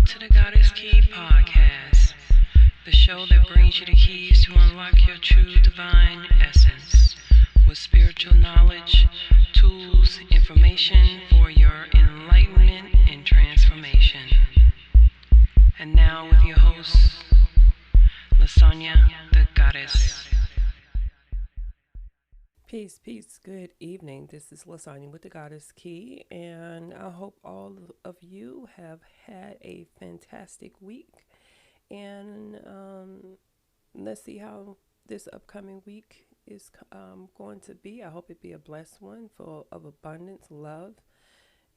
Welcome to the Goddess Key Podcast, the show that brings you the keys to unlock your true divine essence with spiritual knowledge, tools, information for your enlightenment and transformation. And now with your host, Lasagna the Goddess. Peace. Good evening. This is Lasagna with the Goddess Key, and I hope all of you have had a fantastic week. And let's see how this upcoming week is going to be. I hope it be a blessed one, full of abundance, love,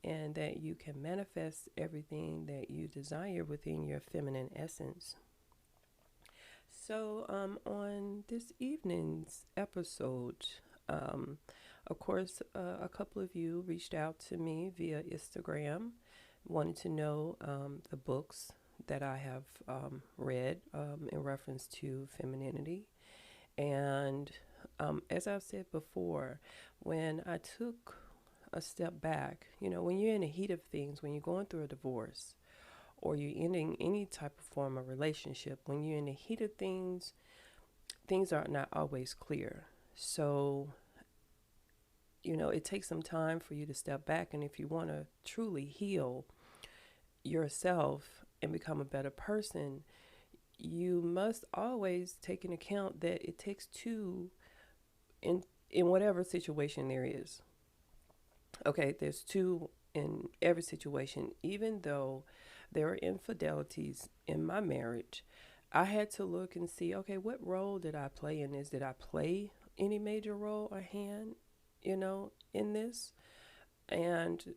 and that you can manifest everything that you desire within your feminine essence. So, on this evening's episode, of course, a couple of you reached out to me via Instagram, wanted to know the books that I have read in reference to femininity. And as I've said before, when I took a step back, when you're in the heat of things, when you're going through a divorce, or you're ending any type of form of relationship, when you're in the heat of things, things are not always clear. So, it takes some time for you to step back. And if you want to truly heal yourself and become a better person, you must always take into account that it takes two in whatever situation there is. Okay, there's two in every situation. Even though there are infidelities in my marriage, I had to look and see, okay, what role did I play in this? Did I play any major role or hand, in this? And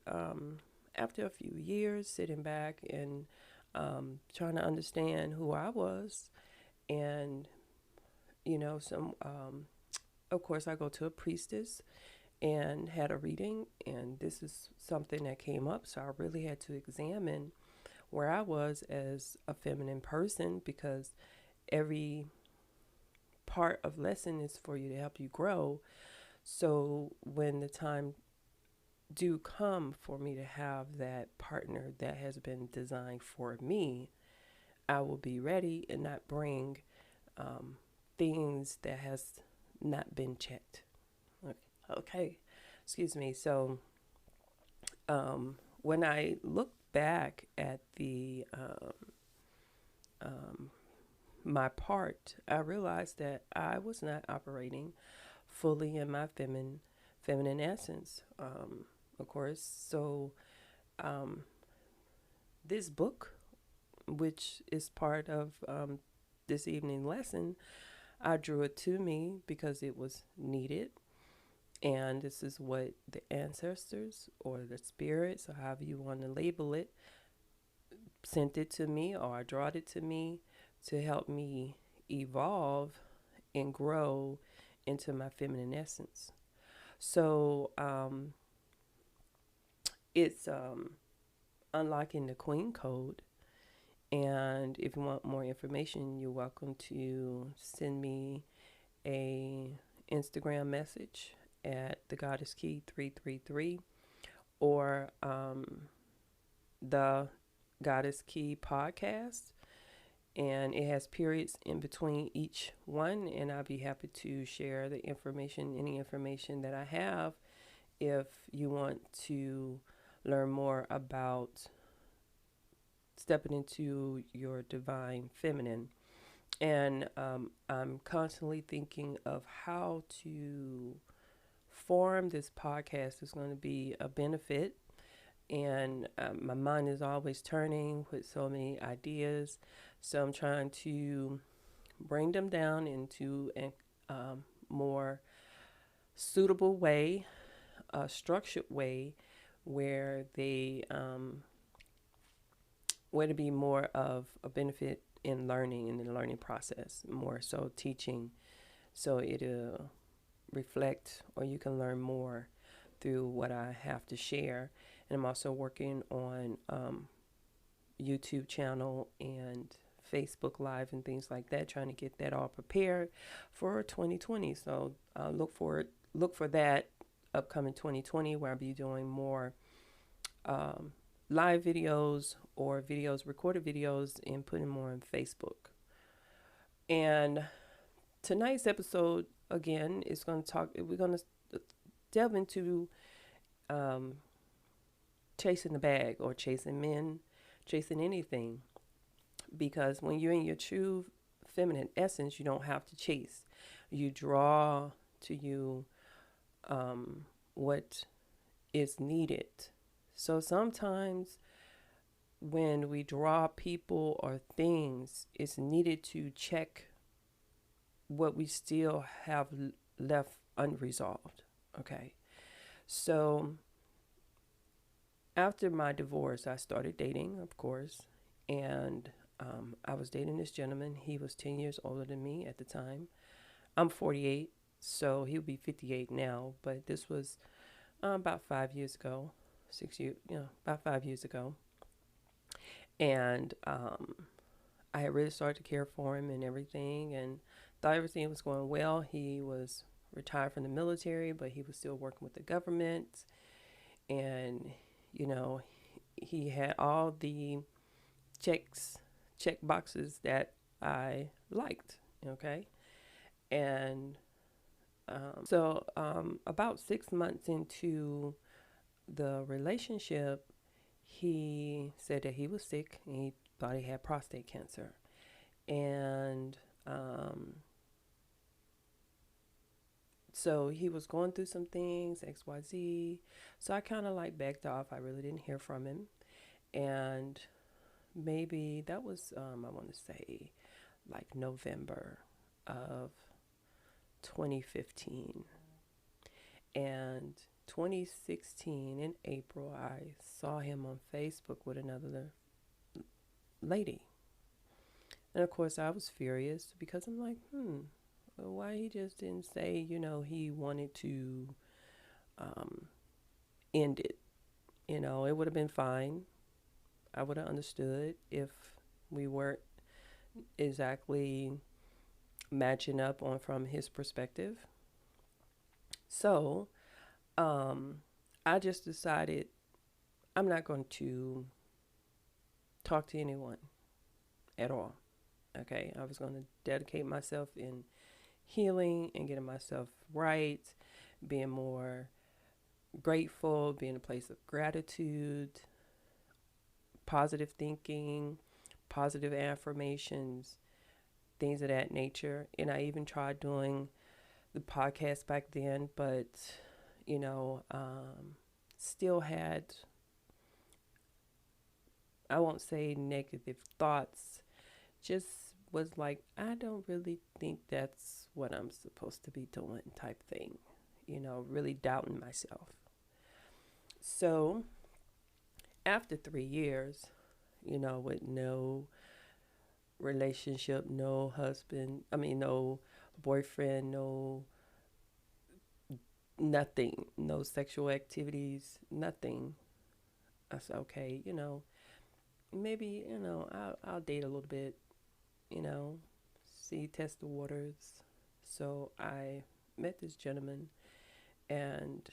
after a few years sitting back and trying to understand who I was, and, of course, I go to a priestess and had a reading, and this is something that came up. So I really had to examine where I was as a feminine person, because every part of lesson is for you to help you grow. So when the time do come for me to have that partner that has been designed for me, I will be ready and not bring things that has not been checked. Okay, excuse me. So when I look back at the my part, I realized that I was not operating fully in my feminine essence. Of course, so this book, which is part of this evening lesson, I drew it to me because it was needed. And this is what the ancestors or the spirits, or however you want to label it, sent it to me, or brought it to me to help me evolve and grow into my feminine essence. So it's Unlocking the Queen Code. And if you want more information, you're welcome to send me a Instagram message at the Goddess Key 333, or the Goddess Key Podcast, and it has periods in between each one, and I'll be happy to share any information that I have if you want to learn more about stepping into your divine feminine. And I'm constantly thinking of how to form this podcast. Is going to be a benefit, and my mind is always turning with so many ideas, so I'm trying to bring them down into a more suitable way, a structured way, where they where to be more of a benefit in learning, in the learning process, more so teaching, so it'll reflect, or you can learn more through what I have to share. And I'm also working on YouTube channel and Facebook Live and things like that, trying to get that all prepared for 2020. So look for that upcoming 2020, where I'll be doing more live videos or videos, recorded videos, and putting them on Facebook. And tonight's episode, again, is going to talk, we're going to delve into um, chasing the bag or chasing men, chasing anything. Because when you're in your true feminine essence, you don't have to chase. You draw to you what is needed. So sometimes when we draw people or things, it's needed to check what we still have left unresolved. Okay. So after my divorce, I started dating, of course, and I was dating this gentleman. He was 10 years older than me at the time. I'm 48, so he'll be 58 now, but this was about 5 years ago, 6 years, about 5 years ago. And I had really started to care for him and everything, and thought everything was going well. He was retired from the military, but he was still working with the government. And, you know, he had all the check boxes that I liked. Okay. And about 6 months into the relationship, he said that he was sick and he thought he had prostate cancer. And so he was going through some things, XYZ. So I kind of like backed off. I really didn't hear from him. And maybe that was, I want to say, like November of 2015. And 2016 in April, I saw him on Facebook with another lady. And of course, I was furious because I'm like, why he just didn't say, he wanted to end it. It would have been fine. I would have understood if we weren't exactly matching up on from his perspective. So, I just decided I'm not going to talk to anyone at all. Okay, I was going to dedicate myself in healing and getting myself right, being more grateful, being a place of gratitude, positive thinking, positive affirmations, things of that nature. And I even tried doing the podcast back then, but still had, I won't say negative thoughts, just was like, I don't really think that's what I'm supposed to be doing type thing, really doubting myself. So after 3 years, with no relationship, no husband, no boyfriend, no nothing, no sexual activities, nothing. I said, okay, maybe, I'll date a little bit, see, test the waters. So I met this gentleman, and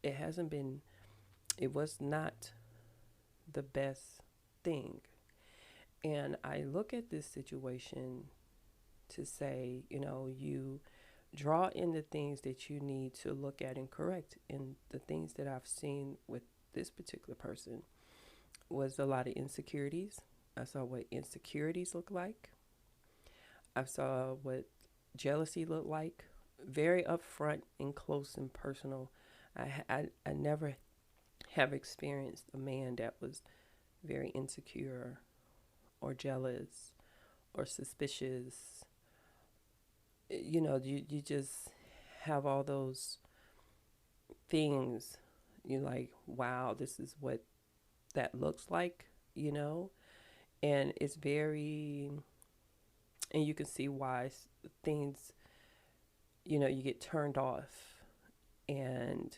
it hasn't been, it was not the best thing. And I look at this situation to say, you draw in the things that you need to look at and correct. And the things that I've seen with this particular person was a lot of insecurities. I saw what insecurities look like. I saw what jealousy looked like. Very upfront and close and personal. I never have experienced a man that was very insecure or jealous or suspicious. You just have all those things. You're like, wow, this is what that looks like, and it's very, and you can see why things, you get turned off. And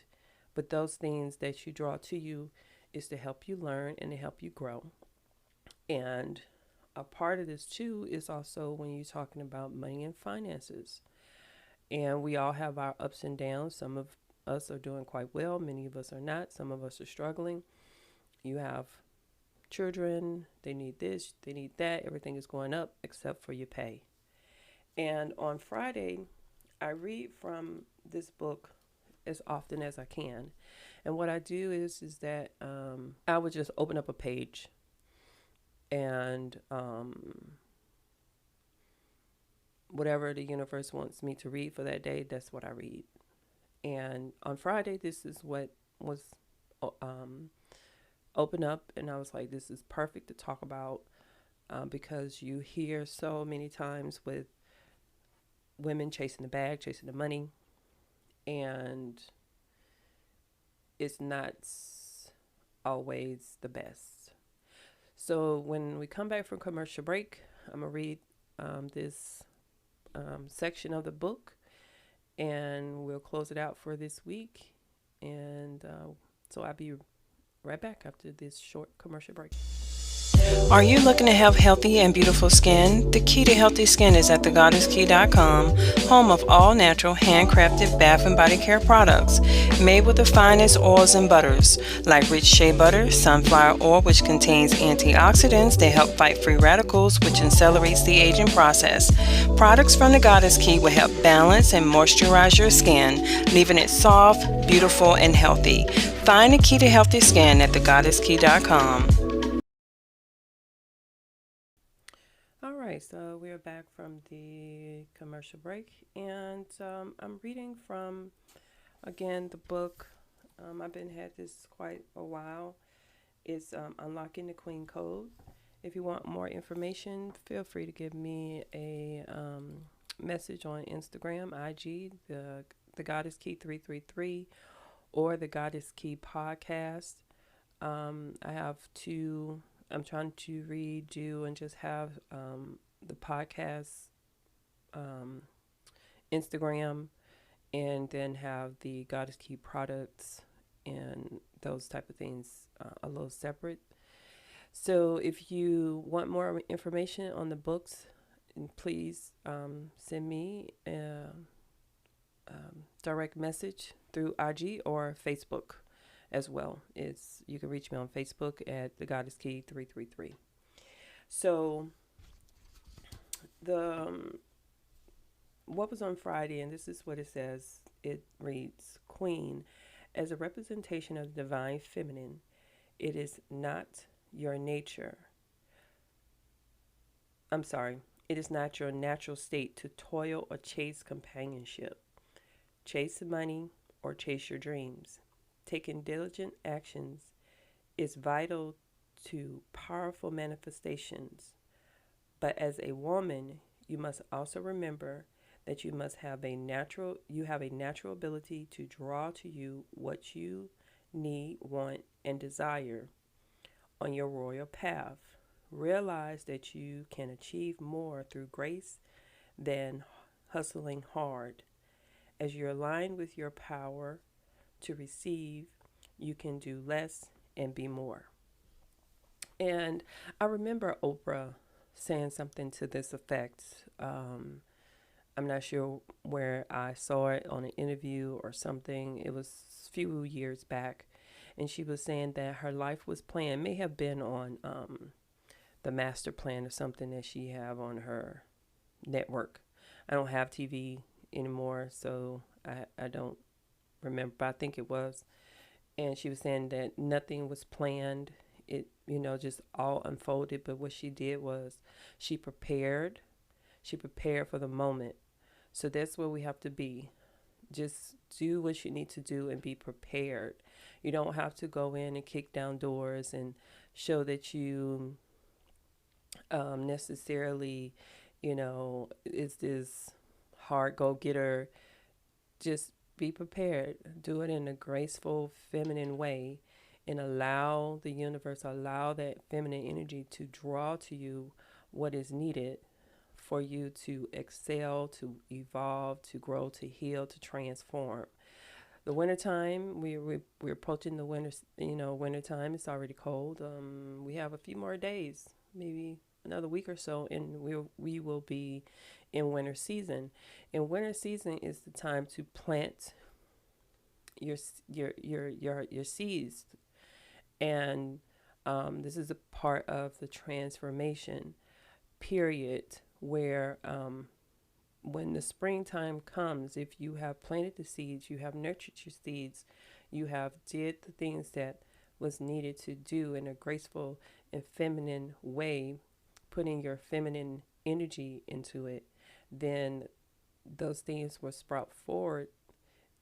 but those things that you draw to you is to help you learn and to help you grow. And a part of this too is also when you're talking about money and finances. And we all have our ups and downs. Some of us are doing quite well, many of us are not, some of us are struggling. You have children, they need this, they need that, everything is going up except for your pay. And on Friday, I read from this book as often as I can. And what I do is that I would just open up a page and whatever the universe wants me to read for that day, that's what I read. And on Friday, this is what was um, open up, and I was like, this is perfect to talk about because you hear so many times with women chasing the bag, chasing the money, and it's not always the best. So when we come back from commercial break, I'm gonna read this section of the book, and we'll close it out for this week. And so I'll be right back after this short commercial break. Are you looking to have healthy and beautiful skin? The key to healthy skin is at thegoddesskey.com, home of all natural, handcrafted bath and body care products made with the finest oils and butters, like rich shea butter, sunflower oil, which contains antioxidants that help fight free radicals, which accelerates the aging process. Products from the Goddess Key will help balance and moisturize your skin, leaving it soft, beautiful, and healthy. Find the key to healthy skin at thegoddesskey.com. All right, so we're back from the commercial break, and I'm reading from, again, the book. I've been had this quite a while. It's Unlocking the Queen Code. If you want more information, feel free to give me a message on Instagram, IG, the Goddess Key 333, or the Goddess Key podcast. I have two. I'm trying to redo and just have the podcast Instagram, and then have the Goddess Key products and those type of things a little separate. So if you want more information on the books, please send me a direct message through IG or Facebook as well. You can reach me on Facebook at the Goddess Key 333. So what was on Friday, and this is what it says. It reads, Queen, as a representation of the divine feminine, it is not your nature. It is not your natural state to toil or chase companionship, chase money, or chase your dreams. Taking diligent actions is vital to powerful manifestations. But as a woman, you must also remember that you have a natural ability to draw to you what you need, want, and desire on your royal path. Realize that you can achieve more through grace than hustling hard. As you're aligned with your power to receive, you can do less and be more. And I remember Oprah saying something to this effect. I'm not sure where I saw it, on an interview or something. It was a few years back. And she was saying that her life was planned, may have been on the master plan or something that she have on her network. I don't have TV anymore, so I don't remember, but I think it was. And she was saying that nothing was planned. It, just all unfolded. But what she did was she prepared. She prepared for the moment. So that's where we have to be. Just do what you need to do and be prepared. You don't have to go in and kick down doors and show that you necessarily, is this hard go-getter. Just be prepared. Do it in a graceful, feminine way, and allow the universe, allow that feminine energy to draw to you what is needed for you to excel, to evolve, to grow, to heal, to transform. The wintertime, we're approaching the wintertime. It's already cold. We have a few more days, maybe another week or so, and we will be in winter season. And winter season is the time to plant your seeds, and This is a part of the transformation period where when the springtime comes, if you have planted the seeds, you have nurtured your seeds, you have did the things that was needed to do in a graceful and feminine way, putting your feminine energy into it, then those things will sprout forward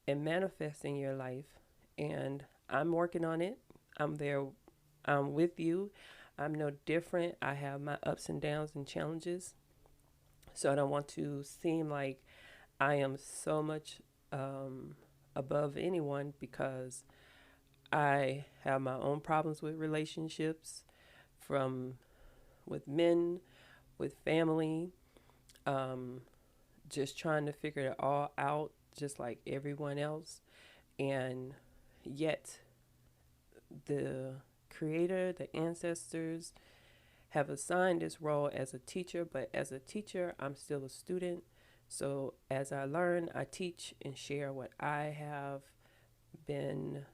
and manifest in your life. And I'm working on it. I'm there. I'm with you. I'm no different. I have my ups and downs and challenges. So I don't want to seem like I am so much above anyone because I have my own problems with relationships, from with men, with family, um, just trying to figure it all out, just like everyone else. And yet, the creator, the ancestors have assigned this role as a teacher, but as a teacher, I'm still a student. So as I learn, I teach and share what I have been,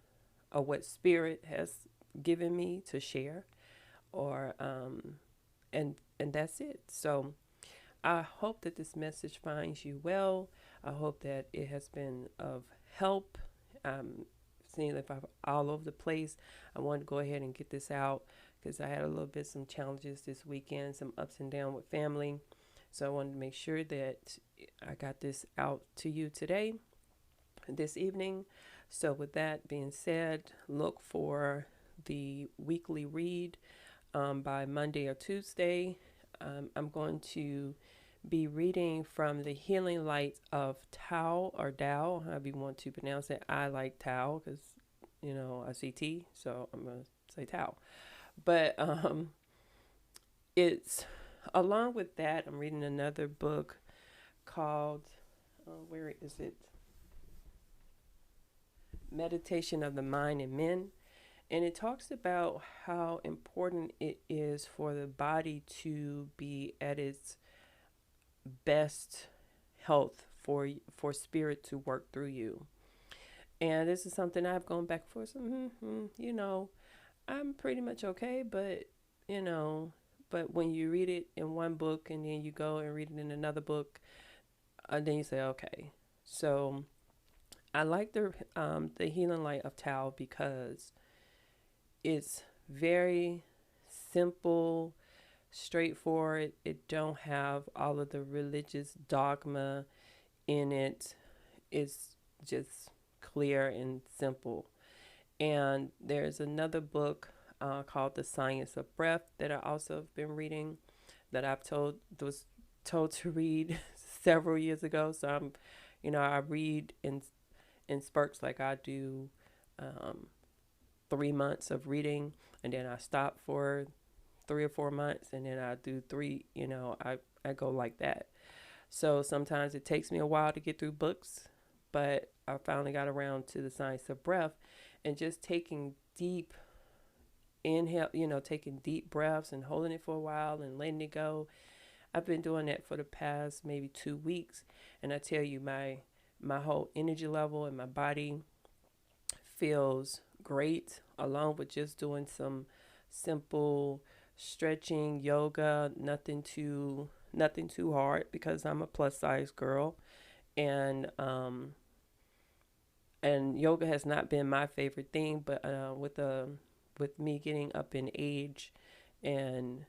or what spirit has given me to share, or and that's it. So I hope that this message finds you well. I hope that it has been of help. Seeing if I'm all over the place, I wanted to go ahead and get this out because I had a little bit some challenges this weekend, some ups and downs with family. So I wanted to make sure that I got this out to you today, this evening. So with that being said, look for the weekly read by Monday or Tuesday. I'm going to be reading from the Healing Light of Tao, or Tao, however you want to pronounce it. I like Tao because, I see T, so I'm going to say Tao. But it's, along with that, I'm reading another book called, where is it? Meditation of the Mind and Men. And it talks about how important it is for the body to be at its best health for spirit to work through you. And this is something I've gone back for. So, I'm pretty much okay, but when you read it in one book and then you go and read it in another book, then you say, okay. So I like the Healing Light of Tao because it's very simple, straightforward. It don't have all of the religious dogma in it. It's just clear and simple. And there's another book called The Science of Breath that I also have been reading, that was told to read several years ago. So I read in spurts, like I do 3 months of reading, and then I stop for 3 or 4 months, and then I do three. I go like that. So sometimes it takes me a while to get through books, but I finally got around to The Science of Breath, and just taking deep inhale, taking deep breaths and holding it for a while and letting it go. I've been doing that for the past maybe 2 weeks, and I tell you, my whole energy level and my body feels great, along with just doing some simple stretching, yoga, nothing too hard, because I'm a plus size girl, and yoga has not been my favorite thing, but with me getting up in age and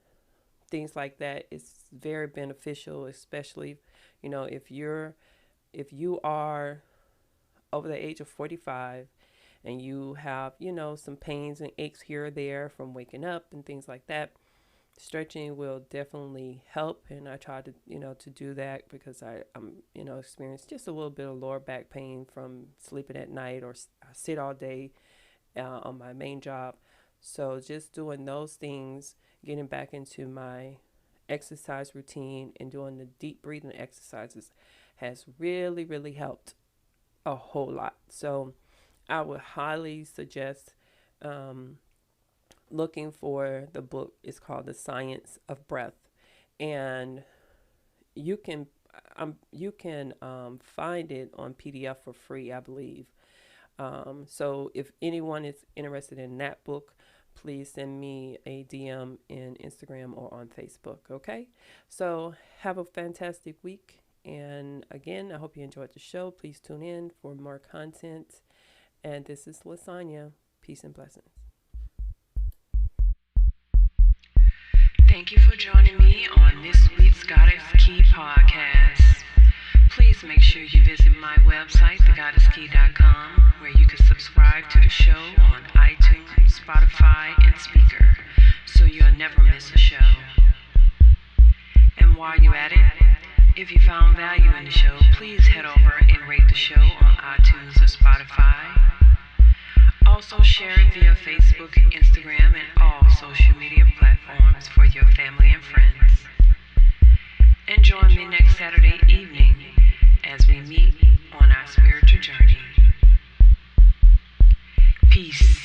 things like that, it's very beneficial, especially if you are over the age of 45 and you have some pains and aches here or there from waking up and things like that. Stretching will definitely help, and I try to do that because I'm experienced just a little bit of lower back pain from sleeping at night, or I sit all day on my main job. So just doing those things, getting back into my exercise routine and doing the deep breathing exercises has really, really helped a whole lot. So I would highly suggest looking for the book. It's called The Science of Breath, and you can find it on PDF for free, I believe. So if anyone is interested in that book, please send me a DM in Instagram or on Facebook, okay? So have a fantastic week. And again, I hope you enjoyed the show. Please tune in for more content. And this is Lasagna. Peace and blessings. Thank you for joining me on this week's Goddess Key podcast. Please make sure you visit my website, thegoddesskey.com, where you can subscribe to the show on iTunes, Spotify, and Speaker, so you'll never miss a show. And while you're at it, if you found value in the show, please head over and rate the show on iTunes or Spotify. Also share it via Facebook, Instagram, and all social media platforms for your family and friends. And join me next Saturday evening as we meet on our spiritual journey. Peace.